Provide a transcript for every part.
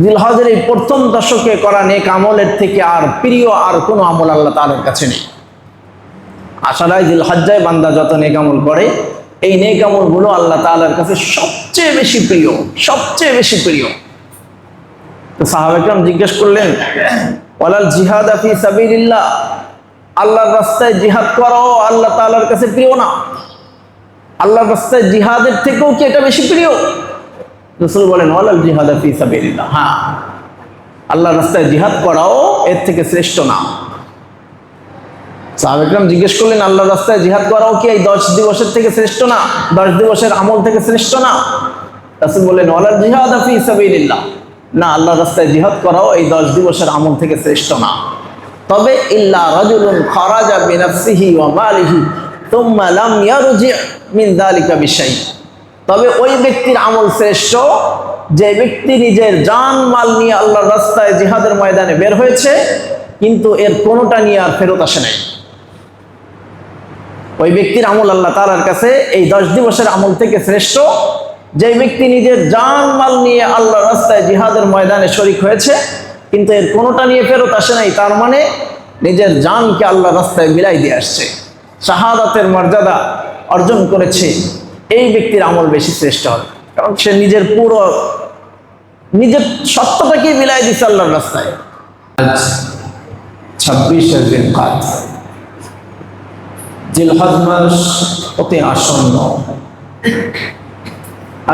জিলহজের এই প্রথম দশকে করা নেক আমলের থেকে আর প্রিয় আর কোনো আমল আল্লাহ তাআলার কাছে নেই। আশারায় জিলহজ্জায় বান্দা যত নেক আমল করে, এই নেক আমলগুলো আল্লাহ তাআলার কাছে সবচেয়ে বেশি প্রিয়, সবচেয়ে বেশি প্রিয়। তো সাহাবা কিরাম জিজ্ঞেস করলেন, ওয়ালাল জিহাদ ফি সাবিলিল্লাহ, আল্লাহর রাস্তায় জিহাদ করাও আল্লাহ তাআলার কাছে প্রিয় না? আল্লাহর রাস্তায় জিহাদের থেকেও কি এটা বেশি প্রিয়? রাসূল বলেন, ওয়ালাল জিহাদ ফি সাবিলিল্লাহ, হ্যাঁ, আল্লাহর রাস্তায় জিহাদ করাও এর থেকে শ্রেষ্ঠ না। সাহাবা কিরাম জিজ্ঞেস করলেন, আল্লাহর রাস্তায় জিহাদ করাও কি এই 10 দিবসের থেকে শ্রেষ্ঠ না? 10 দিবসের আমল থেকে শ্রেষ্ঠ না? রাসূল বলেন, ওয়ালাল জিহাদ ফি সাবিলিল্লাহ, না, আল্লাহর রাস্তায় জিহাদ করাও এই 10 দিবসের আমল থেকে শ্রেষ্ঠ না। তবে ইল্লা রাজুলুন খারাজা বিনাফসিহি ওয়া মালিহি সুম্মা লাম ইয়ারজি মিন যালিকা বিশাই, তবে ওই ব্যক্তির আমল শ্রেষ্ঠ যে ব্যক্তি নিজের জান মাল নিয়ে আল্লাহর রাস্তায় জিহাদের ময়দানে বের হয়েছে, কিন্তু এর কোনোটা নিয়ে আর ফেরত আসে নাই। ওই ব্যক্তির আমল আল্লাহ তাআলার কাছে এই 10 দিবসের আমল থেকে শ্রেষ্ঠ যে ব্যক্তি নিজের জান মাল নিয়ে আল্লাহর রাস্তায় জিহাদের ময়দানে শরীক হয়েছে, কিন্তু এর কোনোটা নিয়ে ফেরত আসে নাই। তার মানে নিজের জানকে আল্লাহর রাস্তায় বিলাই দিয়ে আসছে, শাহাদাতের মর্যাদা অর্জন করেছে। এই ব্যক্তির আমল বেশি শ্রেষ্ঠ হবে, কারণ সে নিজের পুরো নিজের সত্যটাকে বিলাই দিচ্ছে আল্লাহর রাস্তায়। 26 জিলহজ, জিলহজ মাস অতি আসন্ন।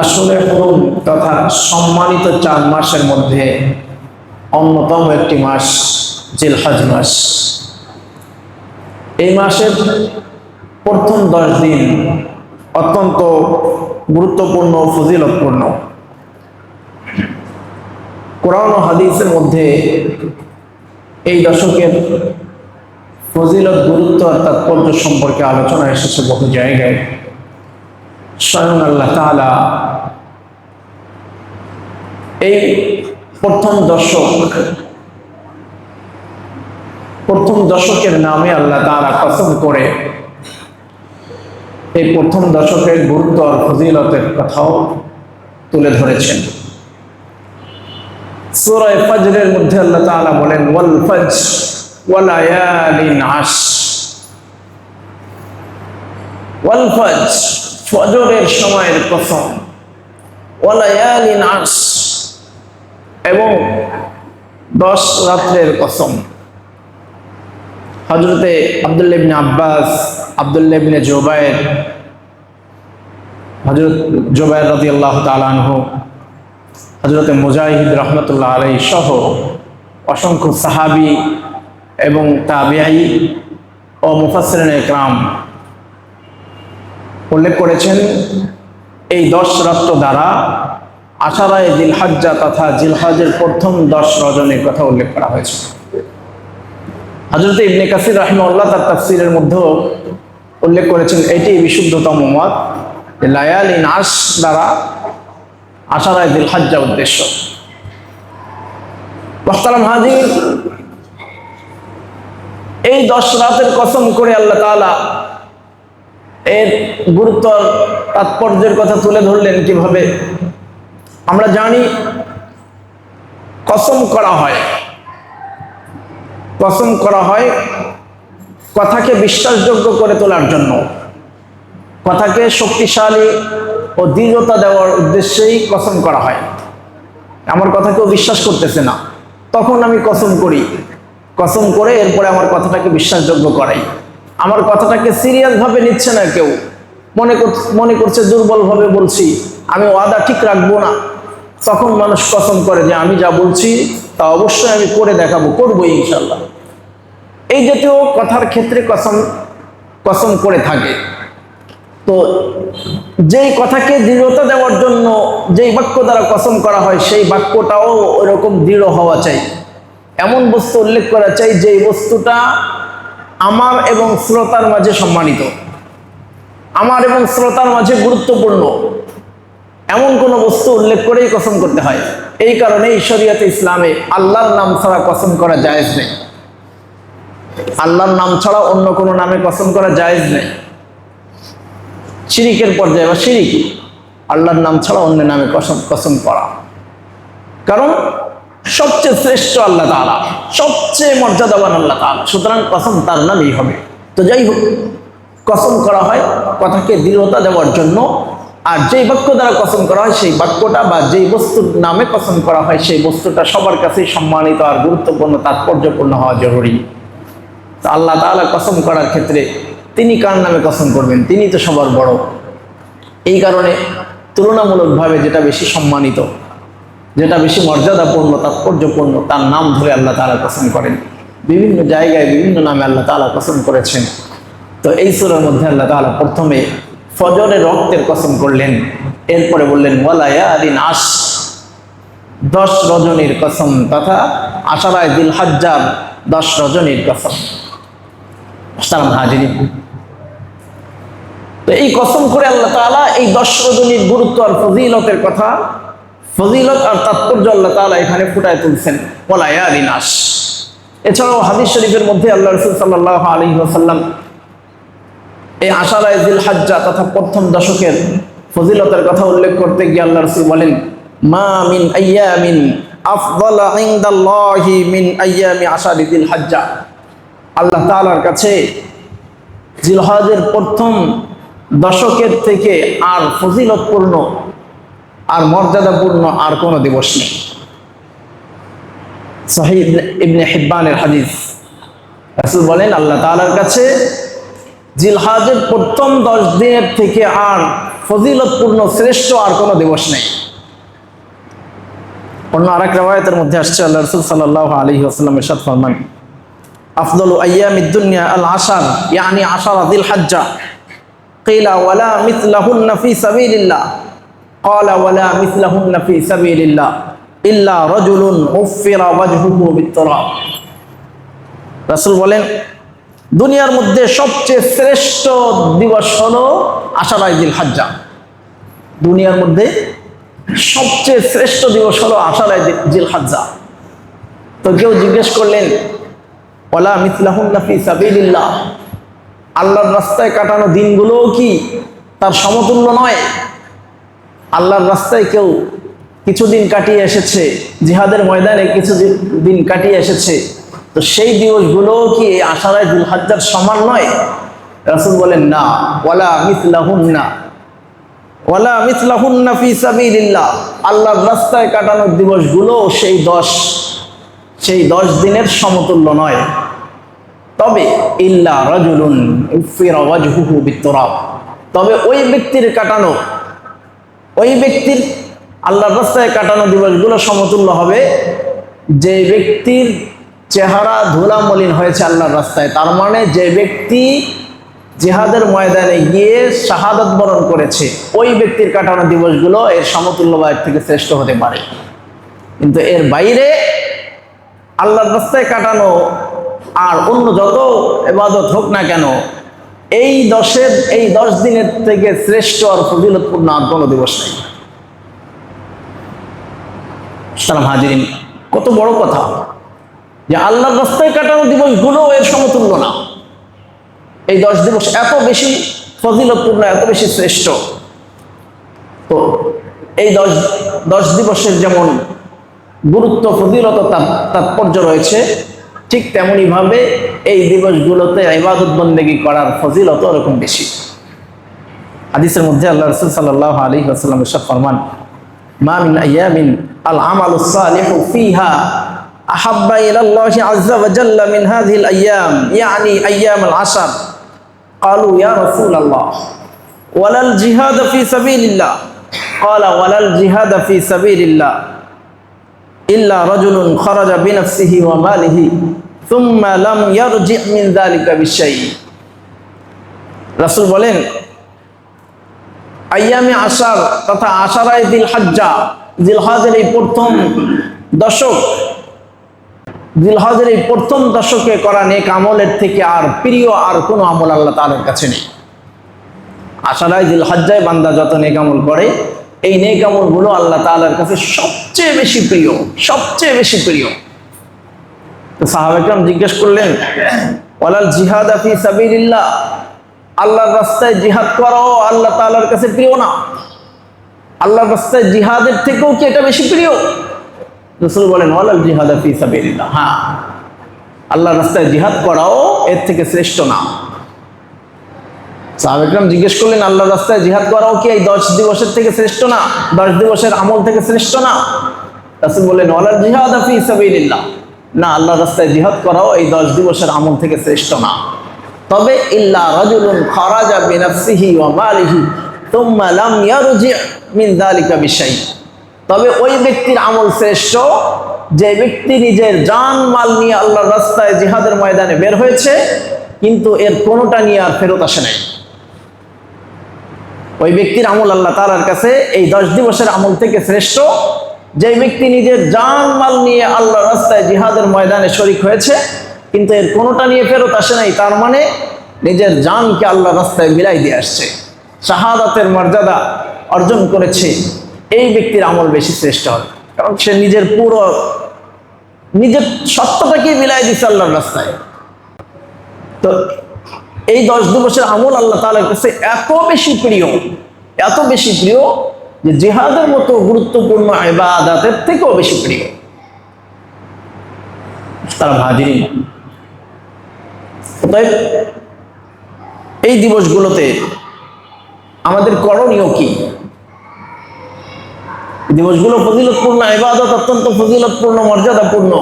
আসলে হুরুম তথা সম্মানিত 4 মাসের মধ্যে অন্যতম একটি মাস জিলহজ মাস। এই মাসের প্রথম 10 দিন অত্যন্ত গুরুত্বপূর্ণ, ফজিলতপূর্ণ। কোরআন ও হাদিসের মধ্যে এই দশকের ফজিলত, গুরুত্ব আর তাৎপর্য সম্পর্কে আলোচনা এসেছে বহু জায়গায়। স্বয়ং আল্লাহ তাআলা এই প্রথম দশকের নামে আল্লাহ তাআলা কসম করে এই প্রথম দশকের গুরুত্ব আর ফজিলতের কথাও তুলে ধরেছেন। সূরা ফজরের মধ্যে আল্লাহ তাআলা বলেন, ওয়াল ফজর ওয়া লায়ালিন আশর, ওয়াল ফজর, ফজরের সময়ের কসম, ওয়া লায়ালিন আশর, এবং 10 রাত্রের কসম। হযরতে আব্দুল্লাহ ইবনে আব্বাস, আব্দুল্লাহ ইবনে জুবায়ের, হযরত জুবায়ের রাদিয়াল্লাহু তাআলা আনহু, হযরতে মুজাহিদ রাহমাতুল্লাহ আলাইহি সহ অসংখ্য সাহাবী এবং তাবিঈ ও মুফাসসিরিনে ইকরাম উল্লেখ করেছেন এই 10 রাত্র দ্বারা আশারায়ে জিলহজ্জা তথা জিলহজের প্রথম 10 রজনীর কথা উল্লেখ করা হয়েছে। হযরত ইবনে কাসির রাহিমাহুল্লাহ তার তাফসীরের মধ্যেও উল্লেখ করেছেন, এটি বিশুদ্ধতম মত যে লায়ালিন আশর দ্বারা আশারায়ে জিলহজ্জা উদ্দেশ্য। মুহতারাম হাজির, এই 10 রাতের কসম করে আল্লাহ তাআলা এর গুরুত্ব, তাৎপর্যের কথা তুলে ধরলেন কিভাবে? আমরা জানি কসম করা হয়, কসম করা হয় কথাকে বিশ্বাসযোগ্য করে তোলার জন্য, কথাকে শক্তিশালী ও দৃঢ়তা দেওয়ার উদ্দেশ্যেই কসম করা হয়। আমার কথা কেউ বিশ্বাস করতেছে না, তখন আমি কসম করি, কসম করে এরপরে আমার কথাটাকে বিশ্বাসযোগ্য করাই। আমার কথাটাকে সিরিয়াসভাবে নিচ্ছে না কেউ, মনে করছে দুর্বলভাবে বলছি, আমি ওয়াদা ঠিক রাখবো না, তখন মানুষ কসম করে যে আমি যা বলছি তা অবশ্যই আমি করে দেখাবো, করবো ইনশাল্লাহ। এই জাতীয় কথার ক্ষেত্রে কসম করে থাকে। তো যেই কথাকে দৃঢ়তা দেওয়ার জন্য যেই বাক্য দ্বারা কসম করা হয়, সেই বাক্যটাও ওরকম দৃঢ় হওয়া চাই। এমন বস্তু উল্লেখ করা চাই যে বস্তুটা আমার এবং শ্রোতার মাঝে সম্মানিত, আমার এবং শ্রোতার মাঝে গুরুত্বপূর্ণ, এমন কোন বস্তু উল্লেখ করেই কসম করতে হয়। এই কারণেই শরীয়তে ইসলামে আল্লাহর নাম ছাড়া কসম করা জায়েজ নেই। আল্লাহর নাম ছাড়া অন্য কোনো নামে কসম করা জায়েজ নেই। শিরিকের পর্যায়ে বা শিরিকি, আল্লাহর নাম ছাড়া অন্য নামে কসম করা। কারণ সবচেয়ে শ্রেষ্ঠ আল্লাহ তাআলা, সবচেয়ে মর্যাদাবান আল্লাহ তাআলা, সুতরাং কসম তার নামেই হবে। তো যাই হোক, কসম করা হয় কথাকে দৃঢ়তা দেওয়ার জন্য, আর যেই বাক্য দ্বারা কসম করা হয় সেই বাক্যটা বা যেই বস্তুর নামে কসম করা হয় সেই বস্তুটা সবার কাছেই সম্মানিত আর গুরুত্বপূর্ণ, তাৎপর্যপূর্ণ হওয়া জরুরি। তো আল্লাহ তাআলা কসম করার ক্ষেত্রে তিনি কার নামে কসম করবেন? তিনি তো সবার বড়। এই কারণে তুলনামূলকভাবে যেটা বেশি সম্মানিত, যেটা বেশি মর্যাদাপূর্ণ, তাৎপর্যপূর্ণ, তার নাম ধরে আল্লাহ তাআলা কসম করেন। বিভিন্ন জায়গায় বিভিন্ন নামে আল্লাহ তাআলা কসম করেছেন। তো এই সূরার মধ্যে আল্লাহ তাআলা প্রথমে ফজরের রক্তের কসম করলেন, এরপরে বললেন ওয়ালায়ালিন আশ, 10 রজনীর কসম তথা আশারায়ে যিলহজ্জার 10 রজনীর কসম। আসসালামু হাজিরিন, তো এই কসম করে আল্লাহ তাআলা এই 10 রজনীর গুরুত্ব আর ফজিলতের কথা, ফজিলত আর তাৎপর্য আল্লাহ তাআলা এখানে ফুটায় তুলছেন ওয়ালায়ালিন আশ। এছাড়াও হাদিস শরীফের মধ্যে আল্লাহ রাসূল সাল্লাল্লাহু আলাইহি ওয়াসাল্লাম এই আশারায়ে যিলহজ্জা তথা প্রথম দশকের ফজিলতের কথা উল্লেখ করতে গিয়ে আল্লাহ রাসূল বলেন, মা মিন আইয়ামিন আফদালা ইনদাল্লাহি মিন আইয়ামি আশারি যিলহজ্জা। আল্লাহ তাআলার কাছে জিলহজের প্রথম দশকের থেকে আর ফজিলতপূর্ণ আর মর্যাদাপূর্ণ আর কোনো দিবস নেই। সহিহ ইবনে হিব্বানের হাদিস, রাসূল বলেন আল্লাহ তাআলার কাছে জিলহজের প্রথম 10 দিনের থেকে আর ফজিলতপূর্ণ শ্রেষ্ঠ আর কোনো দিবস নেই। অন্য আরেক riwayতের মধ্যে আসছে আল্লাহ রাসূল সাল্লাল্লাহু আলাইহি ওয়াসাল্লাম ইরশাদ ফরমান, আফদালু আইয়ামিদ দুনিয়া আল আশার ইয়ানি আশারা যিলহজ্জা কিলা ওয়ালা মিথলাহুন্না ফি সাবিলিল্লাহ ক্বালা ওয়ালা মিথলাহুন্না ফি সাবিলিল্লাহ ইল্লা রাজুলুন উফিরা ওয়াজহুহু বিত-তুরাব। রাসূল বলেন দুনিয়ার মধ্যে সবচেয়ে শ্রেষ্ঠ দিবস হলো আশারায়ে যিলহজ্জা। দুনিয়ার মধ্যে সবচেয়ে শ্রেষ্ঠ দিবস হলো আশারায়ে যিলহজ্জা। তো কেউ জিজ্ঞেস করলেন ওয়ালা মিথলাহুন্না ফি সাবিলিল্লাহ, আল্লাহর রাস্তায় কাটানো দিনগুলোও কি তার সমতুল্য নয়? আল্লাহর রাস্তায় কেউ কিছুদিন কাটিয়ে এসেছে, জিহাদের ময়দানে কিছুদিন কাটিয়ে এসেছে, তো সেই দিবসগুলোও কি এই আশারায়ে যিলহজ্জার সমান নয়? রাসূল বলেন না, ওয়ালা মিথলাহুন্না ফি সাবিলিল্লাহ, আল্লাহর রাস্তায় কাটানো দিবসগুলো সেই 10 দিনের সমতুল্য নয়। তবে ইল্লা রাজুলুন উফিরা ওয়াজহুহু বিত-তুরাব, তবে ওই ব্যক্তির আল্লাহর রাস্তায় কাটানো দিবসগুলো সমতুল্য হবে যে ব্যক্তির চেহারা ধুলা মলিন হয়েছে আল্লাহর রাস্তায়। তার মানে যে ব্যক্তি জিহাদের ময়দানে গিয়ে শাহাদাত বরণ করেছে, ওই ব্যক্তির কাটানো দিবসগুলো এর সমতুল্য বা এর থেকে শ্রেষ্ঠ হতে পারে। কিন্তু এর বাইরে আল্লাহর রাস্তায় কাটানো আর অন্য যত ইবাদত হোক না কেন, এই 10 দিনের থেকে শ্রেষ্ঠ আর ফজিলতপূর্ণ আর কোনো দিবস নেই। সালাম হাজিরিন, কত বড় কথা যে আল্লাহর রাস্তায় কাটানো দিবসগুলো এর সমতুল্য না। এই 10 দিবস এত বেশি ফজিলতপূর্ণ, এত বেশি শ্রেষ্ঠ। তো এই 10 দিবসের যেমন গুরুত্ব, ফজিলত, তাৎপর্য রয়েছে, ঠিক তেমনি ভাবে এই দিবসগুলোতে ইবাদত বন্দেগী করার ফজিলত এরকম বেশি। হাদিসের মধ্যে আল্লাহ রাসূল সাল্লাল্লাহু আলাইহি ওয়াসাল্লাম ইরশাদ ফরমান, মা মিন আইয়ামিন আল আমালুস সালিহু ফিহা আহাব্বা ইলাল্লাহি আযজা ওয়া জাল্লা মিন হাযিহিল আইয়াম ইয়ানি আইয়ামুল আশর। ক্বালু ইয়া রাসূলাল্লাহ ওয়ালাল জিহাদ ফি সাবিলিল্লাহ? ক্বালা ওয়ালাল জিহাদ ফি সাবিলিল্লাহ ইল্লা রাজুলুন খারাজা বিনাফসিহি ওয়া মালিহি সুম্মা লাম ইয়ারজি মিন যালিকা বিশাই। রাসূল বলেন আইয়ামে আশার তথা আশারায়ে যিলহজ্জা, যিলহজের এই প্রথম দশক, যিলহজের এই প্রথম দশকে করা নেক আমলের থেকে আর প্রিয় আর কোনো আমল আল্লাহ তাআলার কাছে নেই। আশারায়ে যিলহজ্জায় বান্দা যত নেক আমল করে, এই নেক আমলগুলো আল্লাহ তাআলার কাছে সবচেয়ে বেশি প্রিয়, সবচেয়ে বেশি প্রিয়। তো সাহাবায়ে কেরাম জিজ্ঞেস করলেন ওয়ালাল জিহাদ ফি সাবিলিল্লাহ, আল্লাহর রাস্তায় জিহাদ করাও আল্লাহ তাআলার কাছে প্রিয় না? আল্লাহর রাস্তায় জিহাদের থেকেও কি এটা বেশি প্রিয়? রাসূল বলেন ওয়ালাল জিহাদা ফি সাবিলিল্লাহ, হ্যাঁ আল্লাহর রাস্তায় জিহাদ করাও এর থেকে শ্রেষ্ঠ না। সাহাবায়ে কেরাম জিজ্ঞেস করলেন আল্লাহর রাস্তায় জিহাদ করাও কি এই 10 দিবসের থেকে শ্রেষ্ঠ না, 10 দিবসের আমল থেকে শ্রেষ্ঠ না? রাসূল বললেন ওয়ালাল জিহাদা ফি সাবিলিল্লাহ, না আল্লাহর রাস্তায় জিহাদ করাও এই 10 দিবসের আমল থেকে শ্রেষ্ঠ না। তবে ইল্লা রাজুলুন খারাজা বিনাফসিহি ওয়া মালিহি তুম্মা লাম ইয়ারজি মিন যালিকা বিশাই, তবে ওই ব্যক্তির আমল শ্রেষ্ঠ যে ব্যক্তি নিজের জান মাল নিয়ে আল্লাহর রাস্তায় জিহাদের ময়দানে বের হয়েছে কিন্তু এর কোনোটা নিয়ে আর ফেরত আসে নাই। ওই ব্যক্তির আমল আল্লাহ তাআলার কাছে এই 10 দিবসের আমল থেকে শ্রেষ্ঠ যে ব্যক্তি নিজের জান মাল নিয়ে আল্লাহর রাস্তায় জিহাদের ময়দানে শরীক হয়েছে কিন্তু এর কোনোটা নিয়ে ফেরত আসে নাই। তার মানে নিজের জানকে আল্লাহর রাস্তায় বিলাই দিয়ে আসছে, শাহাদাতের মর্যাদা অর্জন করেছে, এই ব্যক্তির আমল বেশি শ্রেষ্ঠ হবে, কারণ সে নিজের নিজের সত্যটাকেই বিলাই দিচ্ছে আল্লাহর রাস্তায়। তো এই 10 দিবসের আমল আল্লাহ তাআলার কাছে এত বেশি প্রিয়, এত বেশি প্রিয় যে জিহাদের মতো গুরুত্বপূর্ণ ইবাদতের থেকেও বেশি প্রিয়। তারা হাজিরিন, এই দিবসগুলোতে আমাদের করণীয় কি? দিবসগুলো ফজিলতপূর্ণ ইবাদত, অত্যন্ত ফজিলতপূর্ণ, মর্যাদাপূর্ণ।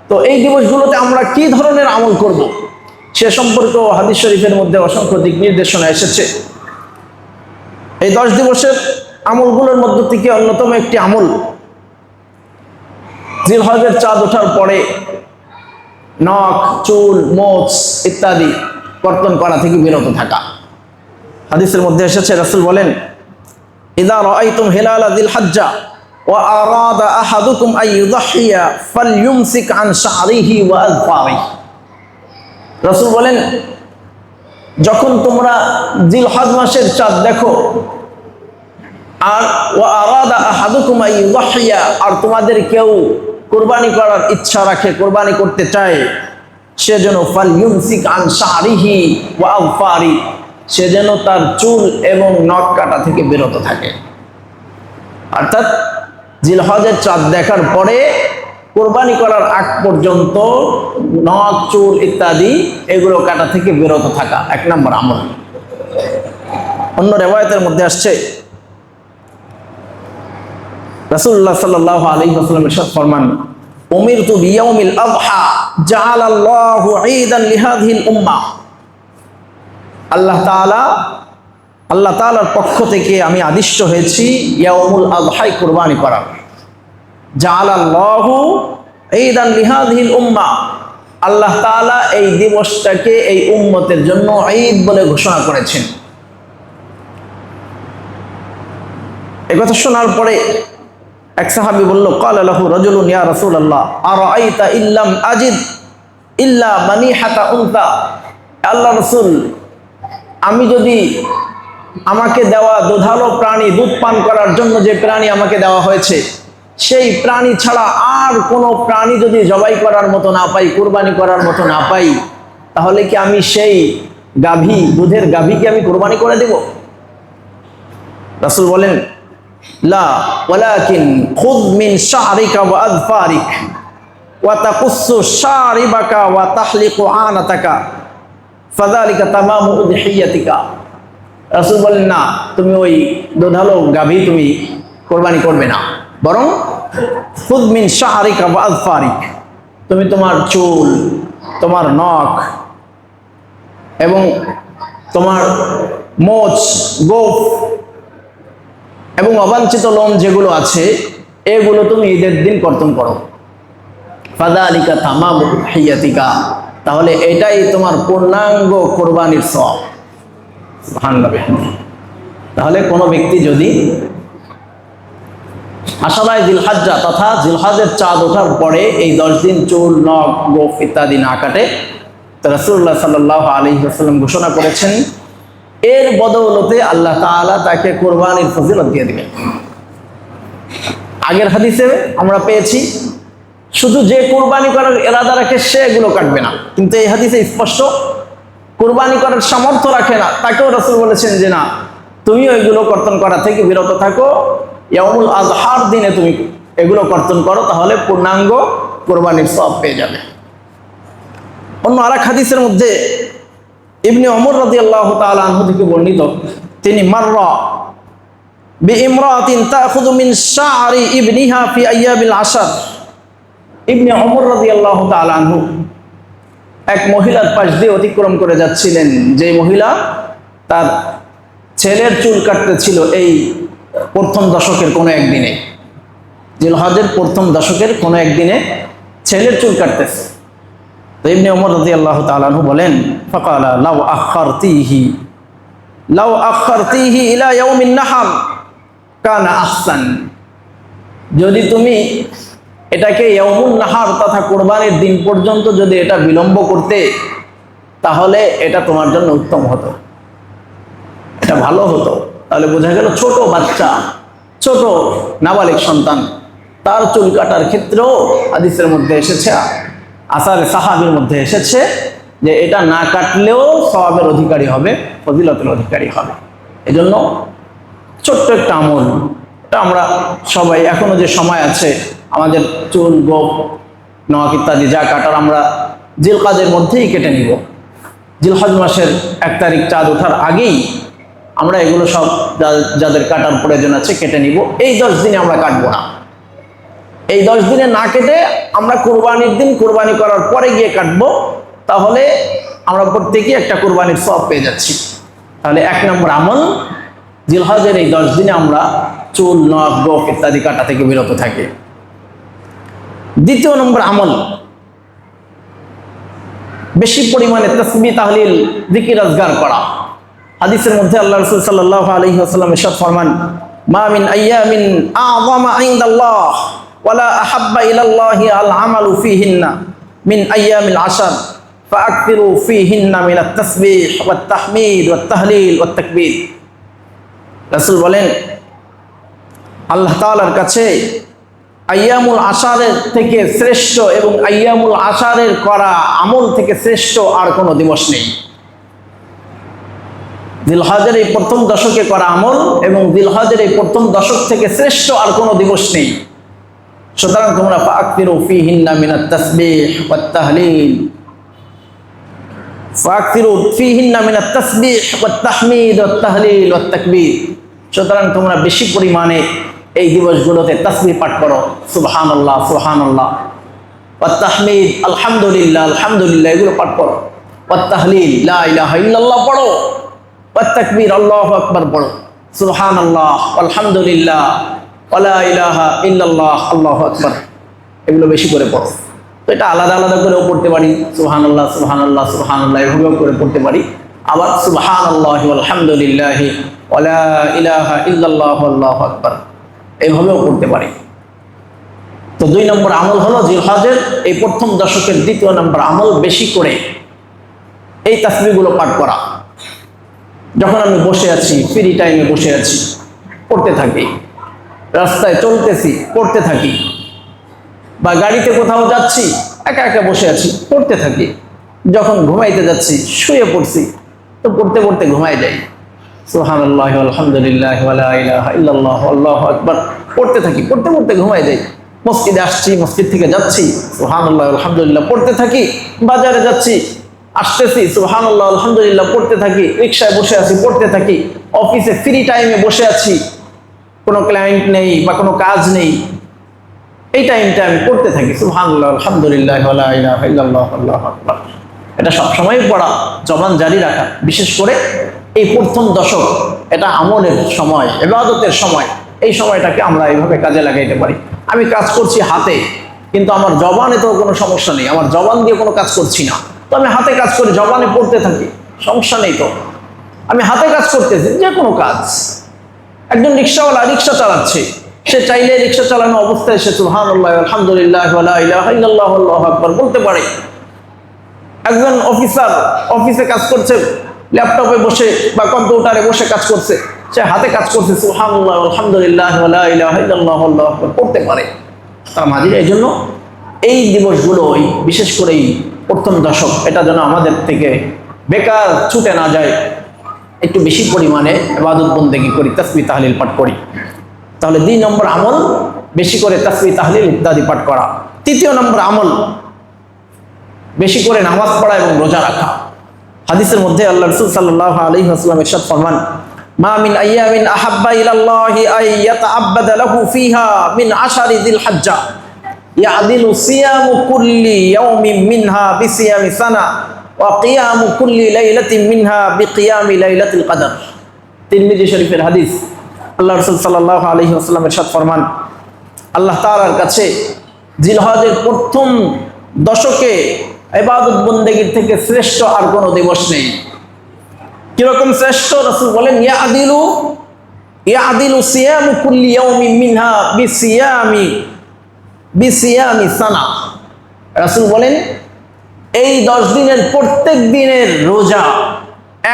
তো এই দিবসগুলোতে আমরা কি ধরনের আমল করব সে সম্পর্কেও হাদিস শরীফের মধ্যে অসংখ্য দিক নির্দেশনা এসেছে। এই 10 দিবসের আমলগুলোর মধ্য থেকে অন্যতম একটি আমল জিলহজের চাঁদ ওঠার পরে নখ, চুল, মোচ ইত্যাদি কর্তন করা থেকে বিরত থাকা। হাদিসের মধ্যে এসেছে, রাসূল বলেন ইযা রাআইতুম হিলালা যিল হজ্জা ওয়া আরাদা আহাদুকুম আন ইউযহিয়া ফালইউমসিক আন শা'রিহি ওয়া আযফারিহি। রাসূল বলেন যখন তোমরা জিলহজ মাসের চাঁদ দেখো আর ওয়া আরাদা আহাদুকুম আন ইউযহিয়া, আর তোমাদের কেউ কুরবানি করার ইচ্ছা রাখে, কুরবানি করতে চায়, সে যেন ফালইউমসিক আন শা'রিহি ওয়া আযফারি, সে যেন তার চুল এবং নখ কাটা থেকে বিরত থাকে। অর্থাৎ জিলহজের চাঁদ দেখার পরে কোরবানি করার আগ পর্যন্ত নখ, চুল ইত্যাদি এগুলো কাটা থেকে বিরত থাকা 1 নম্বর আমল। অন্য রিওয়ায়াতের মধ্যে আসছে রাসূলুল্লাহ সাল্লাল্লাহু আলাইহি ওয়াসাল্লাম ইরশাদ ফরমান উমিরতু বিয়াউমিল আযহা জাআলাল্লাহু ঈদান লিহাযিহিল উম্মাহ, আল্লাহ তাআলার পক্ষ থেকে আমি আদিষ্ট হয়েছি ইয়াউমুল আযহায় কুরবানি করার। জাআলাল্লাহু ঈদান লিহাযিহিল উম্মাহ, আল্লাহ তাআলা এই দিবসটাকে এই উম্মতের জন্য ঈদ বলে ঘোষণা করেছেন। এই কথা শোনার পরে এক সাহাবী বলল ক্বালা লাহু রাজুলুন ইয়া রাসূলুল্লাহ আরাআইতা ইল্লাম আজিদ ইল্লা মানিহাতা উনতা, আল্লাহর রাসূল আমি যদি আমাকে দেওয়া দুধালো প্রাণী, দুধ পান করার জন্য যে প্রাণী আমাকে দেওয়া হয়েছে সেই প্রাণী ছাড়া আর কোনো প্রাণী যদি জবাই করার মতো না পাই, কুরবানি করার মতো না পাই, তাহলে কি আমি সেই গাভী, দুধের গাভীকে আমি কুরবানি করে দেব? রাসূল বলেন লা ওয়ালাকিন খুয মিন শা'রিকা ওয়া আযফারিক ওয়া তাকুসসু শারিবাকা ওয়া তাহলিকু আনাতাকা ফাযালিকা তামামু উযহিয়াতিকা। রাসূল বলেন না, তুমি ওই দুধালো গাভী তুমি কুরবানি করবে না, বরং খুয মিন শা'রিকা ওয়া আযফারিক, তুমি তোমার চুল, তোমার নখ এবং তোমার মোচ, গোঁফ এবং অবাঞ্ছিত লোম যেগুলো আছে এগুলো তুমি ঈদের দিন কর্তন করো। ফাযালিকা তামামু উযহিয়াতিকা, তাহলে এটাই তোমার পূর্ণাঙ্গ কোরবানির সওয়াব। সুবহানাল্লাহ। তাহলে কোনো ব্যক্তি যদি আশারায়ে জিলহজ্জা তথা জিলহজের চাঁদ ওঠার পরে এই 10 দিন চুল, নখ, গোঁফ ইত্যাদি না কাটে, তো রাসূলুল্লাহ সাল্লাল্লাহু আলাইহি ওয়াসাল্লাম ঘোষণা করেছেন এর বদৌলতে আল্লাহ তাআলা তাকে কোরবানির ফজিলত দিয়ে দিবেন। আগের হাদিসে আমরা পেয়েছি শুধু যে কোরবানি করার ইরাদা রাখে সে এগুলো কাটবে না, কিন্তু এই হাদিসে স্পষ্ট কোরবানি করার সামর্থ্য রাখে না তাকেও রাসূল বলেছেন যে না, তুমিও এগুলো কর্তন করা থেকে বিরত থাকো, ইয়াউমুল আযহার দিনে তুমি এগুলো কর্তন করো, তাহলে পূর্ণাঙ্গ কোরবানির সওয়াব পেয়ে যাবে। অন্য আরেক হাদিসের মধ্যে ইবনে ওমর রাদিয়াল্লাহু তাআলা আনহু থেকে বর্ণিত, তিনি মাররা বিইমরাতিন তাখুযু মিন শা'রি ইবনিহা ফি আইয়ামিল আশর। ইবনে ওমর রাদিয়াল্লাহু তাআলা আনহু এক মহিলার পাশ দিয়ে অতিক্রম করে যাচ্ছিলেন, যে মহিলা তার ছেলের চুল কাটতেছিল এই প্রথম দশকের কোনো একদিনে, জিলহজের প্রথম দশকের কোনো একদিনে ছেলের চুল কাটতেছে। তো ইবনে ওমর রাদিয়াল্লাহু তাআলা আনহু বলেন, ফাকালা লাউ আখারতিহি ইলা ইয়াউমিন নাহার কানা আহসান। যদি তুমি এটাকে ইয়াউমুন নাহার তথা কোরবানির দিন পর্যন্ত যদি এটা বিলম্ব করতে, তাহলে এটা তোমার জন্য উত্তম হতো, এটা ভালো হতো। তাহলে বোঝা গেল ছোট বাচ্চা, ছোট নাবালিক সন্তান, তার চুল কাটার ক্ষেত্রেও হাদিসের মধ্যে এসেছে, আসারে সাহাবীর মধ্যে এসেছে যে এটা না কাটলেও সওয়াবের অধিকারী হবে, ফজিলতের অধিকারী হবে। এজন্য ছোট্ট একটা আমল, এটা আমরা সবাই এখনো যে সময় আছে আমাদের চুল গোপ নখ ইত্যাদি যা কাটার আমরা জিলকাদের মধ্যেই কেটে নিব। জিলহজ মাসের 1 তারিখ চাঁদ ওঠার আগেই আমরা এগুলো সব যাদের কাটার প্রয়োজন আছে কেটে নিব। এই 10 দিনে আমরা কাটবো না, এই 10 দিনে না কেটে আমরা কোরবানির দিন কোরবানি করার পরে গিয়ে কাটবো, তাহলে আমরা প্রত্যেকেই একটা কোরবানির সওয়াব পেয়ে যাচ্ছি। তাহলে 1 নম্বর আমল, জিলহজের এই 10 দিনে আমরা চুল নখ গোফ ইত্যাদি কাটা থেকে বিরত থাকি। 2 নম্বর আমল, বেশি পরিমাণে তাসবিহ তাহলিল জিকির আজগার করা। হাদিসের মধ্যে আল্লাহ রাসূল সাল্লাল্লাহু আলাইহি ওয়াসাল্লাম ইরশাদ ফরমান, মা মিন আইয়ামিন আ'যামা ইনদাল্লাহ ওয়ালা আহাব্বা ইলাল্লাহি আল আমালু ফীহিন্না মিন আইয়ামিল আশর ফাআকথিরু ফীহিন্না মিনাত তাসবিহ ওয়াত তাহমিদ ওয়াত তাহলিল ওয়াত তাকবীর। রাসূল বলেন, আল্লাহ তাআলার কাছে আইয়ামুল আশারের থেকে শ্রেষ্ঠ এবং আইয়ামুল আশারের করা আমল থেকে শ্রেষ্ঠ আর কোনো দিবস নেই। জিলহজের এই প্রথম দশকে করা আমল এবং জিলহজের এই প্রথম দশক থেকে শ্রেষ্ঠ আর কোনো দিবস নেই। সুতরাং তোমরা ফাআকথিরু ফীহিন্না মিনাত তাসবিহ ওয়াত তাহলিল ফাআকথিরু ফীহিন্না মিনাত তাসবিহ ওয়াত তাহমিদ ওয়াত তাহলিল ওয়াত তাকবীর। সুতরাং তোমরা বেশি পরিমাণে এই দিবসগুলোতে তাসবিহ পাঠ করো, সুবহানাল্লাহ সুবহানাল্লাহ, ওয়াত তাহমিদ আলহামদুলিল্লাহ আলহামদুলিল্লাহ এগুলো পাঠ করো, ওয়াত তাহলিল লা ইলাহা ইল্লাল্লাহ পড়ো, ওয়াত তাকবীর আল্লাহু আকবার পড়ো, সুবহানাল্লাহ আলহামদুলিল্লাহ ওয়ালা ইলাহা ইল্লাল্লাহ আল্লাহু আকবার, এগুলো বেশি করে পড়ো। তো এটা আলাদা আলাদা করেও পড়তে পারি, সুবহানাল্লাহ সুবহানাল্লাহ সুবহানাল্লাহ এভাবেও করে পড়তে পারি, আবার সুবহানাল্লাহি আলহামদুলিল্লাহি ওয়ালা ইলাহা ইল্লাল্লাহ আল্লাহু আকবার এইভাবেও করতে পারি। তো 2 নম্বর আমল হলো জিলহজের এই প্রথম দশকের 2য় নম্বর আমল, বেশি করে এই তাসবিহগুলো পাঠ করা। যখন আমি বসে আছি, ফ্রি টাইমে বসে আছি, পড়তে থাকি, রাস্তায় চলতেছি পড়তে থাকি, বা গাড়িতে কোথাও যাচ্ছি একা একা বসে আছি পড়তে থাকি, যখন ঘুমাইতে যাচ্ছি শুয়ে পড়ছি তো পড়তে পড়তে ঘুমায় যাই, সুবহানাল্লাহ আলহামদুলিল্লাহ ওয়ালা ইলাহা ইল্লাল্লাহ আল্লাহু আকবার পড়তে থাকি, পড়তে পড়তে ঘুমায় যাই। মসজিদে আসছি, মসজিদ থেকে যাচ্ছি, সুবহানাল্লাহ আলহামদুলিল্লাহ পড়তে থাকি, বাজারে যাচ্ছি আসতেছি, সুবহানাল্লাহ আলহামদুলিল্লাহ পড়তে থাকি, রিকশায় বসে আছি পড়তে থাকি, অফিসে ফ্রি টাইমে বসে আছি, কোনো ক্লায়েন্ট নেই বা কোনো কাজ নেই, এই টাইমটা আমি পড়তে থাকি, সুবহানাল্লাহ আলহামদুলিল্লাহ ওয়ালা ইলাহা ইল্লাল্লাহ আল্লাহু আকবার। এটা সবসময় পড়া, জবান জারি রাখা, বিশেষ করে এই প্রথম দশক, এটা আমলের সময়, ইবাদতের সময়, এই সময়টাকে আমরা এইভাবে কাজে লাগাইতে পারি। আমি কাজ করছি হাতে, কিন্তু আমার জবানে তো কোনো সমস্যা নেই, আমার জবান দিয়ে কোনো কাজ করছি না, তো আমি হাতে কাজ করি, জবানে পড়তে থাকি, সমস্যা নেই। তো আমি হাতে কাজ করতেছি, যে কোনো কাজ। একজন রিক্সাওয়ালা রিক্সা চালাচ্ছে, সে চাইলে রিক্সা চালানো অবস্থায় সে সুবহানাল্লাহ আলহামদুলিল্লাহ ওয়ালা ইলাহা ইল্লাল্লাহ আল্লাহু আকবার বলতে পারে। একজন অফিসার অফিসে কাজ করছে, ল্যাপটপে বসে বা কম্পিউটারে বসে কাজ করছে, সে হাতে কাজ করছে, সুবহানাল্লাহ আলহামদুলিল্লাহ ওয়ালা ইলাহা ইল্লাল্লাহ আল্লাহু আকবার পড়তে পারে। তার মাঝে এই জন্য এই দিবসগুলো, বিশেষ করে এই প্রথম দশক, এটা যেন আমাদের থেকে বেকার ছুটে না যায়, একটু বেশি পরিমাণে ইবাদত বন্দেগী করি, তাসবিহ তাহলিল পাঠ করি। তাহলে 2 নম্বর আমল বেশি করে তাসবিহ তাহলিল ইত্যাদি পাঠ করা। তৃতীয় নম্বর আমল, বেশি করে নামাজ পড়া এবং রোজা রাখা। হাদিসের মধ্যে আল্লাহ রাসূল সাল্লাল্লাহু আলাইহি ওয়াসাল্লাম ইরশাদ ফরমান, মা মিন আইয়ামিন আহাব্বা ইলাল্লাহি আন ইয়াতাআব্বাদা লাহু ফিহা মিন আশারি যিল হজ্জা ইয়াদিলু সিয়ামু কুল্লি ইয়াউমিন মিনহা বিসিয়ামি সানা ওয়া কিয়ামু কুল্লি লাইলাতিন মিনহা বিকিয়ামি লাইলাতুল কদর। তিরমিজি শরীফের হাদিস। আল্লাহ রাসূল সাল্লাল্লাহু আলাইহি ওয়াসাল্লাম ইরশাদ ফরমান, আল্লাহ তাআলার কাছে জিলহজের প্রথম দশকে ইবাদত বন্দেগীর থেকে শ্রেষ্ঠ আর কোনো দিবস নেই। কিরকম শ্রেষ্ঠ? রাসূল বলেন, ইয়াদিলু সিয়ামু কুল্লি ইয়াউমিন মিনহা বিসিয়ামি সানা। রাসূল বলেন, এই 10 দিনের প্রত্যেক দিনের রোজা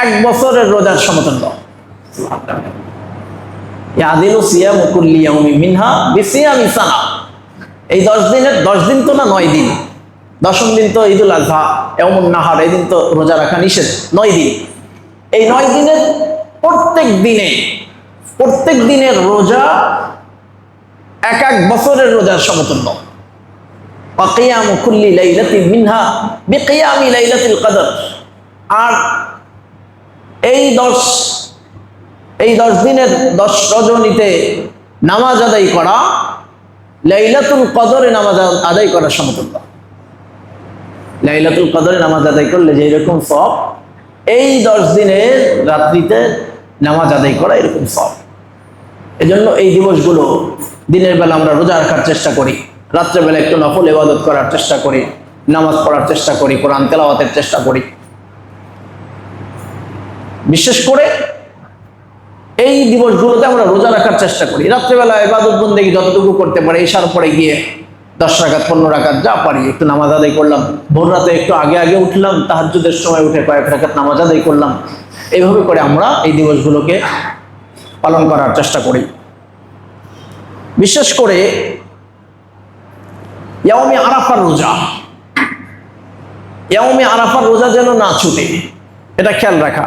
1 বছরের রোজার সমতুল্য। ইয়াদিলু সিয়ামু কুল্লি ইয়াউমিন মিনহা বিসিয়ামি সানা। এই 10 দিনের 10 দিন তো না, 9 দিন। 10ম দিন তো ঈদুল আজহা, ইয়াউমুন নাহার, এই দিন তো রোজা রাখা নিষেধ। 9 দিন। এই 9 দিনের প্রত্যেক দিনের রোজা 1 বছরের রোজার সমতুল্য। ওয়া কিয়ামু কুল্লি লাইলাতিন মিনহা বিকিয়ামি লাইলাতুল কদর। আর এই 10 দিনের 10 রজনীতে নামাজ আদায় করা লাইলাতুল কদরে নামাজ আদায় করার সমতুল্য। লাইলাতুল কদরে নামাজ আদায় করলে যে এরকম সওয়াব, এই 10 দিনের রাত্রিতে নামাজ আদায় করা এরকম সওয়াব। এজন্য এই দিবসগুলো দিনের বেলা আমরা রোজা রাখার চেষ্টা করি, রাত্রেবেলা একটু নফল ইবাদত করার চেষ্টা করি, নামাজ পড়ার চেষ্টা করি, কোরআন তেলাওয়াতের চেষ্টা করি। বিশেষ করে এই দিবসগুলোতে আমরা রোজা রাখার চেষ্টা করি। রাত্রেবেলা ইবাদত বন্দেগী যতটুকু করতে পারি, ঈশার পরে গিয়ে 10 রাকাত 15 রাকাত যা পারি একটু নামাজ আদায় করলাম। ভোর রাতে একটু আগে উঠলাম, তাহাজ্জুদের সময় উঠে কয়েক রাকাত নামাজ আদায় করলাম। এইভাবে করে আমরা এই দিবসগুলোকে পালন করার চেষ্টা করি। বিশেষ করে ইয়াউমে আরাফার রোজা যেন না ছুটে, এটা খেয়াল রাখা।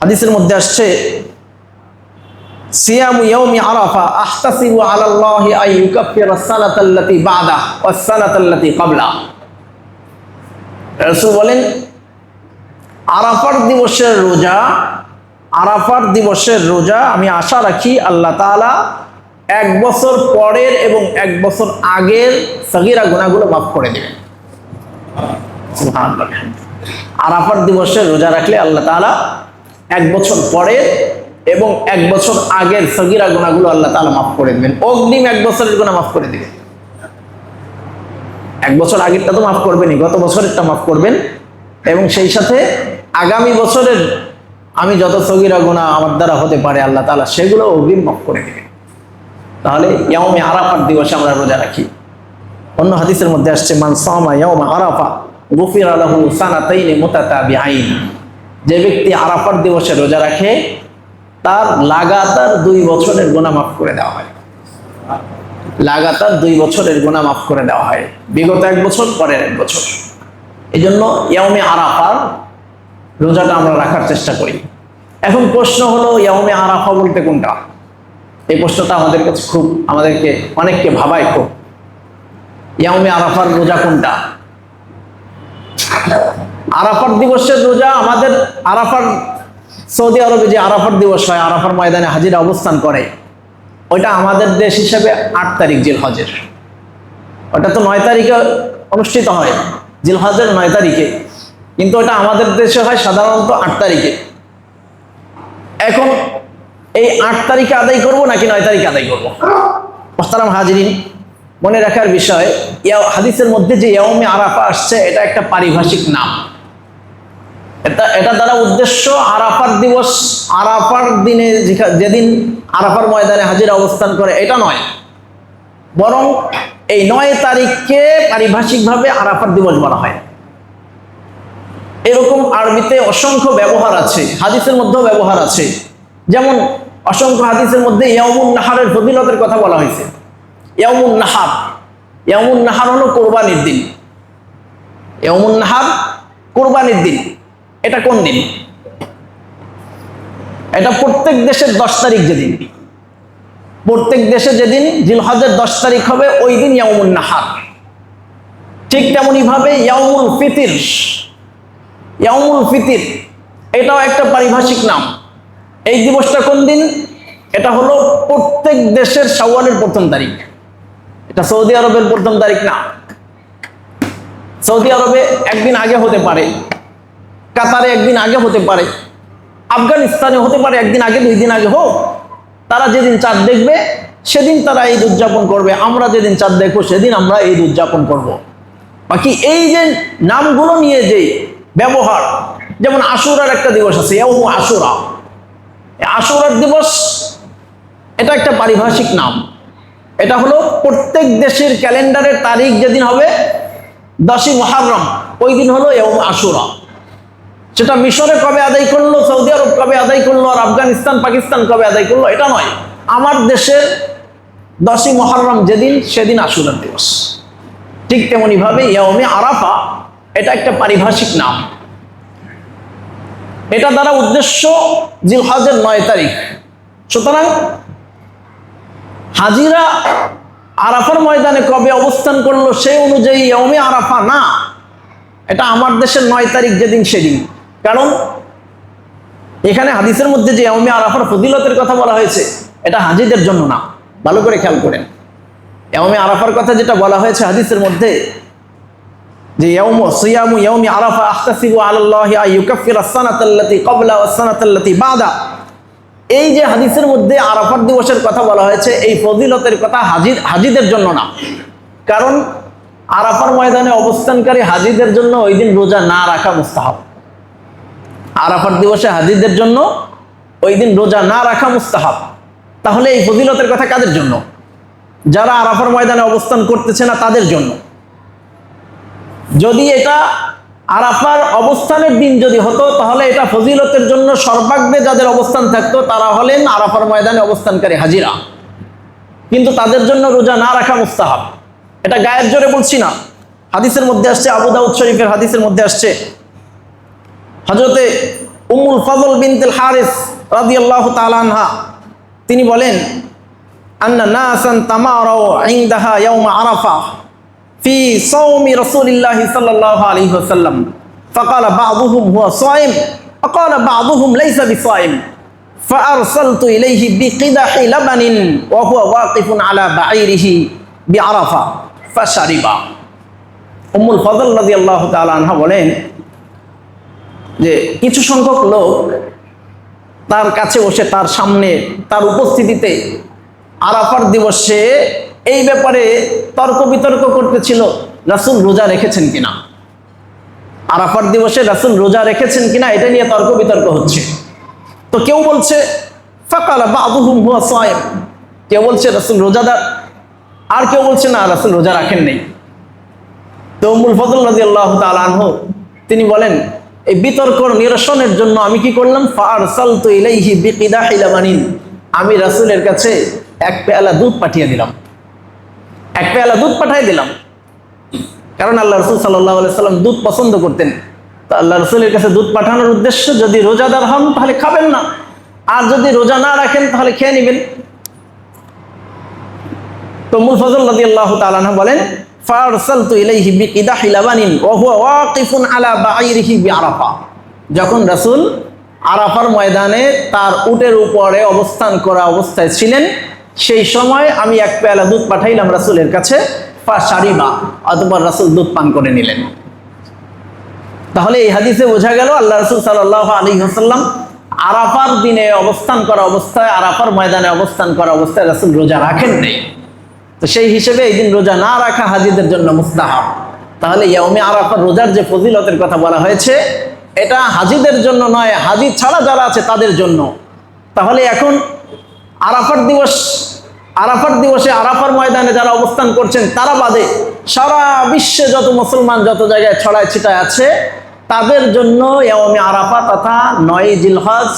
হাদিসের মধ্যে আসছে, সিয়ামু ইয়াউমি আরাফা আহতাসিবু আলাল্লাহি আন ইউকাফিরাস সানাতাল্লাতী বা'দা ওয়াস সানাতাল্লাতী ক্বাবলা। রাসূল বলেন, আরাফার দিবসের রোজা আমি আশা রাখি আল্লাহ তাআলা 1 বছর পরের এবং 1 বছর আগের সগীরা গুনাহগুলো মাফ করে দেবেন। সুবহানাল্লাহ। আরাফার দিবসের রোজা রাখলে আল্লাহ তাআলা 1 বছর পরের এবং 1 বছর আগের সগীরা গুনাহগুলো আল্লাহ তাআলা মাফ করে দিবেন। অগ্রিম 1 বছরের গুনাহ মাফ করে দিবেন। 1 বছর আগেরটা তো মাফ করবেনই, গত বছরেরটা মাফ করবেন, এবং সেই সাথে আগামী বছরের আমি যত সগীরা গুনাহ আমার দ্বারা হতে পারে আল্লাহ তাআলা সেগুলো অগ্রিম মাফ করে দিবেন। তাহলে ইয়াউমে আরাফার দিবসে আমরা রোজা রাখি। অন্য হাদিসের মধ্যে আসছে, মান সামা ইয়াউমা আরাফা গুফিরা লাহু সানাতাইন মুতাতাবিআইন। যে ব্যক্তি আরাফার দিবসে রোজা রাখে তার লাগাতার 2 বছরের গুনাহ মাফ করে দেওয়া হয়। লাগাতার 2 বছরের গুনাহ মাফ করে দেওয়া হয়, বিগত 1 বছর, পরের 1 বছর। এই জন্য ইয়াউমে আরাফার রোজাটা আমরা রাখার চেষ্টা করি। এখন প্রশ্ন হলো, ইয়াউমে আরাফা বলতে কোনটা? এই প্রশ্নটা আমাদেরকে অনেককে ভাবায় খুব। ইয়াউমে আরাফার রোজা কোনটা? আরাফার দিবসের রোজা আমাদের সৌদি আরবে যে আরাফার দিবস হয়, আরাফার ময়দানে হাজিরা অবস্থান করে, ওইটা আমাদের দেশ হিসাবে 8 তারিখ জিলহজের। ওটা তো 9 তারিখে অনুষ্ঠিত হয়, জিলহজের 9 তারিখে, কিন্তু ওটা আমাদের দেশে হয় সাধারণত 8 তারিখে। এখন এই 8 তারিখে আদায় করব নাকি 9 তারিখে আদায় করব? মুহতারাম হাজিরিন, মনে রাখার বিষয়, হাদিসের মধ্যে যে ইয়াউমে আরাফা আসছে এটা একটা পারিভাষিক নাম। এটা দ্বারা উদ্দেশ্য আরাফার দিবস, আরাফার দিনে যেদিন আরাফার ময়দানে হাজিরা অবস্থান করে এটা নয়, বরং এই 9 তারিখকে পারিভাষিকভাবে আরাফার দিবস বলা হয়। এরকম আরবিতে অসংখ্য ব্যবহার আছে, হাদিসের মধ্যেও ব্যবহার আছে। যেমন অসংখ্য হাদিসের মধ্যে ইয়াউমুন নাহারের ফজিলতের কথা বলা হয়েছে। ইয়াউমুন নাহার হলো কোরবানির দিন। ইয়াউমুন নাহার কোরবানির দিন। এটা কোন দিন? এটা প্রত্যেক দেশের 10 তারিখ যেদিন। প্রত্যেক দেশে যেদিন জিলহজের 10 তারিখ হবে ওই দিন ইয়াউমুন নাহার। ঠিক তেমনি ভাবে ইয়াউমুল ফিতির এটাও একটা পারিভাষিক নাম। এই দিবসটা কোন দিন? এটা হলো প্রত্যেক দেশের শাওয়ালের 1ম তারিখ। এটা সৌদি আরবের 1ম তারিখ না। সৌদি আরবে একদিন আগে হতে পারে, কাতারে একদিন আগে হতে পারে, আফগানিস্তানে হতে পারে একদিন আগে 2 দিন আগে হোক। তারা যেদিন চাঁদ দেখবে সেদিন তারা ঈদ উদযাপন করবে, আমরা যেদিন চাঁদ দেখবো সেদিন আমরা ঈদ উদযাপন করব। বাকি এই যে নামগুলো নিয়ে যে ব্যবহার, যেমন আশুরার একটা দিবস আছে, আশুরা, আশুরার দিবস এটা একটা পারিভাষিক নাম। এটা হলো প্রত্যেক দেশের ক্যালেন্ডারের তারিখ যেদিন হবে 10ই মুহররম, ওই দিন হলো আশুরা। সেটা মিশরে কবে আদায় করলো, সৌদি আরব কবে আদায় করলো, আর আফগানিস্তান পাকিস্তান কবে আদায় করলো এটা নয়। আমার দেশের 10ই মুহররম যেদিন, সেদিন আশুরার দিবস। ঠিক তেমনি ভাবে ইয়াউমে আরাফা এটা একটা পারিভাষিক নাম। এটা দ্বারা উদ্দেশ্য জিলহজের 9 তারিখ। সুতরাং হাজিরা আরাফার ময়দানে কবে অবস্থান করলো সেই অনুযায়ী ইয়াউমে আরাফা না, এটা আমার দেশের 9 তারিখ যেদিন সেদিন। কারণ এখানে হাদিসের মধ্যে যে ইয়াউমে আরাফার ফজিলতের কথা বলা হয়েছে এটা হাজিদের জন্য না, ভালো করে খেয়াল করেন। ইয়াউমে আরাফার কথা যেটা বলা হয়েছে হাদিসের মধ্যে, যে সিয়ামু ইয়াউমি আরাফা আখতাসিবু আলাল্লাহি আন ইউকাফিরা আস-সানাতাল্লাতী ক্বাবলা ওয়াস-সানাতাল্লাতী বাদা, এই যে হাদিসের মধ্যে আরাফার দিবসের কথা বলা হয়েছে এই ফজিলতের কথা হাজিদের জন্য না। কারণ আরাফার ময়দানে অবস্থানকারী হাজিদের জন্য ওই দিন রোজা না রাখা মুস্তাহাব। আরাফার দিবসে হাজিদের জন্য ওই দিন রোজা না রাখা মুস্তাহাব। তাহলে এই ফজিলতের কথা কাদের জন্য? যারা আরাফার ময়দানে অবস্থান করতেছে না তাদের জন্য। যদি এটা আরাফার অবস্থানের দিন যদি হতো তাহলে এটা ফজিলতের জন্য সর্বাগ্রে যাদের অবস্থান থাকতো তারা হলেন আরাফার ময়দানে অবস্থানকারী হাজিরা, কিন্তু তাদের জন্য রোজা না রাখা মুস্তাহাব। এটা গায়ের জোরে বলছি না, হাদিসের মধ্যে আসছে, আবু দাউদ শরীফের হাদিসের মধ্যে আসছে, হযরতে উম্মুল ফজল বিনতুল হারিস রাদিয়াল্লাহু তাআলা আনহা তিনি বলেন, আন্না নাসান তামারাউ ইনদাহা ইয়াউম আরাফা في صوم رسول الله صلى الله عليه وسلم فقال بعضهم هو صائم وقال بعضهم ليس بصائم فأرسلت إليه بقدح لبن وهو واقف على بعيره بعرفة فشرب। উম্মুল ফজল রাদিয়াল্লাহু তাআলা আনহা বলেন যে কিছু সংখ্যক লোক তার কাছে বসে, তার সামনে, তার উপস্থিতিতে আরাফার দিবসে এই ব্যাপারে তর্ক বিতর্ক করতেছিল, রাসূল রোজা রেখেছেন কিনা, আরাফার দিবসে রাসূল রোজা রেখেছেন কিনা এটা নিয়ে তর্ক বিতর্ক হচ্ছে। তো কেউ বলছে ফাকালা বা'দুহুম হুয়া সায়েম, কেউ বলছে রাসূল রোজাদার, আর কেউ বলছে না রাসূল রোজা রাখেন নাই। তো উম্মুল ফজল রাদিয়াল্লাহু তাআলা আনহু তিনি বলেন, এই বিতর্ক নিরসনের জন্য আমি কি করলাম, ফাআরসালতু ইলাইহি বিকিদাহি লাবানিন, আমি রাসূলের কাছে 1 পেয়ালা দুধ পাঠিয়ে দিলাম, 1 পেয়ালা দুধ পাঠিয়ে দিলাম। কারণ আল্লাহ রাসূল সাল্লাল্লাহু আলাইহি সাল্লাম দুধ পছন্দ করতেন। তো আল্লাহ রাসূলের কাছে দুধ পাঠানোর উদ্দেশ্য, যদি রোজাদার হন তাহলে খাবেন না, আর যদি রোজা না রাখেন তাহলে খেয়ে নেবেন। তো উম্মুল ফজল রাদিয়াল্লাহু তাআলা আনহা বলেন, ফারসালতু ইলাইহি বিকিদাহি লাবানিন ওয়া হুয়া ওয়াকিফুন আলা বাঈরিহি বিআরাফা, যখন রাসূল আরাফার ময়দানে তার উটের উপরে অবস্থান করা অবস্থায় ছিলেন সেই সময় আমি 1 পেয়ালা দুধ পাঠাইলাম রাসূলের কাছে, ফাশারিবা, অতঃপর রাসূল দুধ পান করে নিলেন। তাহলে এই হাদিসে বোঝা গেল আল্লাহ রাসূল সাল্লাল্লাহু আলাইহি ওয়াসাল্লাম আরাফার দিনে অবস্থান করা অবস্থায়, আরাফার ময়দানে অবস্থান করা অবস্থায় রাসূল রোজা রাখেন নাই। তো সেই হিসেবে এই দিন রোজা না রাখা হাজিদের জন্য মুস্তাহাব। তাহলে ইয়াউমে আরাফার রোজার যে ফজিলতের কথা বলা হয়েছে এটা হাজিদের জন্য নয়, হাজি ছাড়া যারা আছে তাদের জন্য। তাহলে এখন আরাফার দিবসে আরাফার ময়দানে যারা অবস্থান করছেন তারা বাদে সারা বিশ্বে যত মুসলমান যত জায়গায় ছড়ায় ছিটায় আছে তাদের জন্য ইয়াউমে আরাফা তথা 9 জিলহজ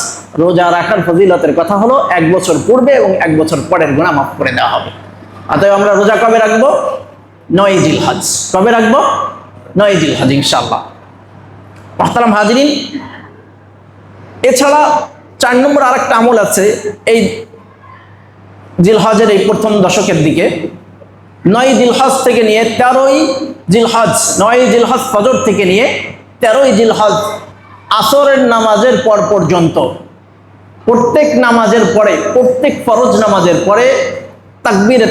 রোজা রাখার ফজিলতের কথা হলো 1 বছর পূর্বে এবং 1 বছর পরের গুনাহ মাফ করে দেওয়া হবে। অতএব আমরা রোজা কবে রাখবো? 9 জিলহজ। কবে রাখবো? 9 জিলহজ ইনশাআল্লাহ। মুহতারাম হাজিরিন, এছাড়া 4 নম্বর আরেকটা আমল আছে। এই জিলহজের এই প্রথম দশকের দিকে 9 জিলহজ থেকে নিয়ে 13ই জিলহজ, 9 জিলহজ ফজর থেকে নিয়ে 13ই জিলহজ আসরের নামাজের পর পর্যন্ত প্রত্যেক নামাজের পরে, প্রত্যেক ফরজ নামাজের পরে তাকবীরে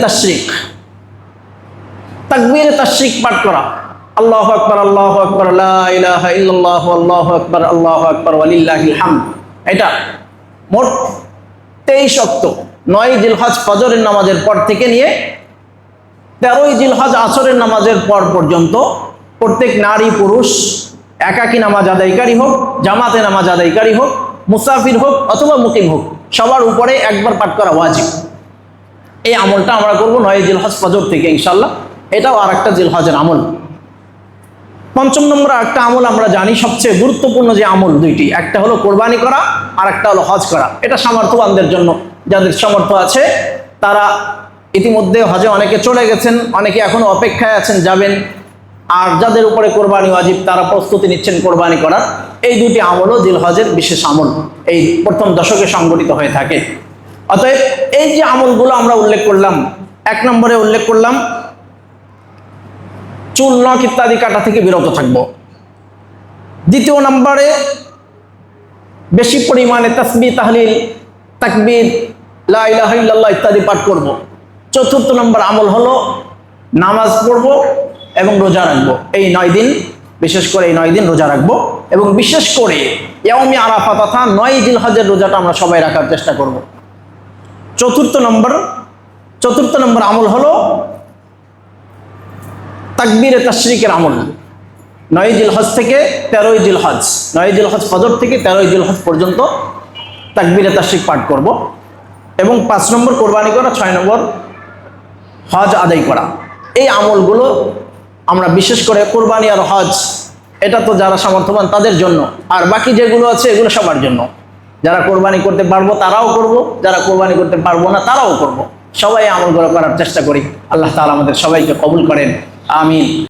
তাশরিক পাঠ করা। আল্লাহু আকবার, আল্লাহু আকবার, লা ইলাহা ইল্লাল্লাহ, আল্লাহু আকবার, আল্লাহু আকবার, ওয়ালিল্লাহিল হামদ। এটা মোট 23 ওয়াক্ত 9 জিলহজ ফজরের নামাজের পর থেকে নিয়ে 13ই জিলহজ আসরের নামাজের পর পর্যন্ত প্রত্যেক নারী পুরুষ একাকী নামাজ আদায়কারী হোক, জামাতে নামাজ আদায়কারী হোক, মুসাফির হোক অথবা মুকিম হোক, সবার উপরে একবার পাঠ করা ওয়াজিব। এই আমলটা আমরা করব 9 জিলহজ ফজর থেকে ইনশাআল্লাহ। এটাও আর একটা জিলহজের আমল। 5 নম্বর একটা আমল আমরা জানি, সবচেয়ে গুরুত্বপূর্ণ যে আমল দুইটি, একটা হলো কোরবানি করা আর একটা হলো হজ করা। এটা সামর্থ্যবানদের জন্য, যাদের সামর্থ্য আছে তারা ইতিমধ্যে হজে অনেকে চলে গেছেন, অনেকে এখনো অপেক্ষায় আছেন যাবেন, আর যাদের উপরে কোরবানি ওয়াজিব তারা প্রস্তুতি নিচ্ছেন কোরবানি করার। এই দুটি আমলও জিলহজের বিশেষ আমল, এই প্রথম দশকে সংগঠিত হয়ে থাকে। অতএব এই যে আমলগুলো আমরা উল্লেখ করলাম, 1 নম্বরে উল্লেখ করলাম চুল নখ ইত্যাদি কাটা থেকে বিরত থাকবো। 2 নম্বরে বেশি পরিমাণে তাসবিহ, তাহলিল, তাকবীর, লা ইলাহা ইল্লাল্লাহ ইত্যাদি পাঠ করব। 4 নম্বর আমল হলো নামাজ পড়ব এবং রোজা রাখবো। এই 9 দিন, বিশেষ করে এই 9 দিন রোজা রাখবো, এবং বিশেষ করে ইয়াউমে আরাফা তথা 9 জিলহজের রোজাটা আমরা সবাই রাখার চেষ্টা করব। 4 নম্বর আমল হলো তাকবীরে তাশরিকের আমল। 9 জিলহজ থেকে 13ই জিলহজ, 9 জিলহজ ফজর থেকে 13ই জিলহজ পর্যন্ত তাকবীরে তাশরিক পাঠ করব। এবং 5 নম্বর কোরবানি করা, 6 নম্বর হজ আদায় করা। এই আমলগুলো আমরা বিশেষ করে কোরবানি আর হজ, এটা তো যারা সামর্থ্যবান তাদের জন্য, আর বাকি যেগুলো আছে এগুলো সবার জন্য। যারা কোরবানি করতে পারবো তারাও করব, যারা কোরবানি করতে পারবো না তারাও করব। সবাই আমলগুলো করার চেষ্টা করি। আল্লাহ তাআলা আমাদের সবাইকে কবুল করেন, আমিন।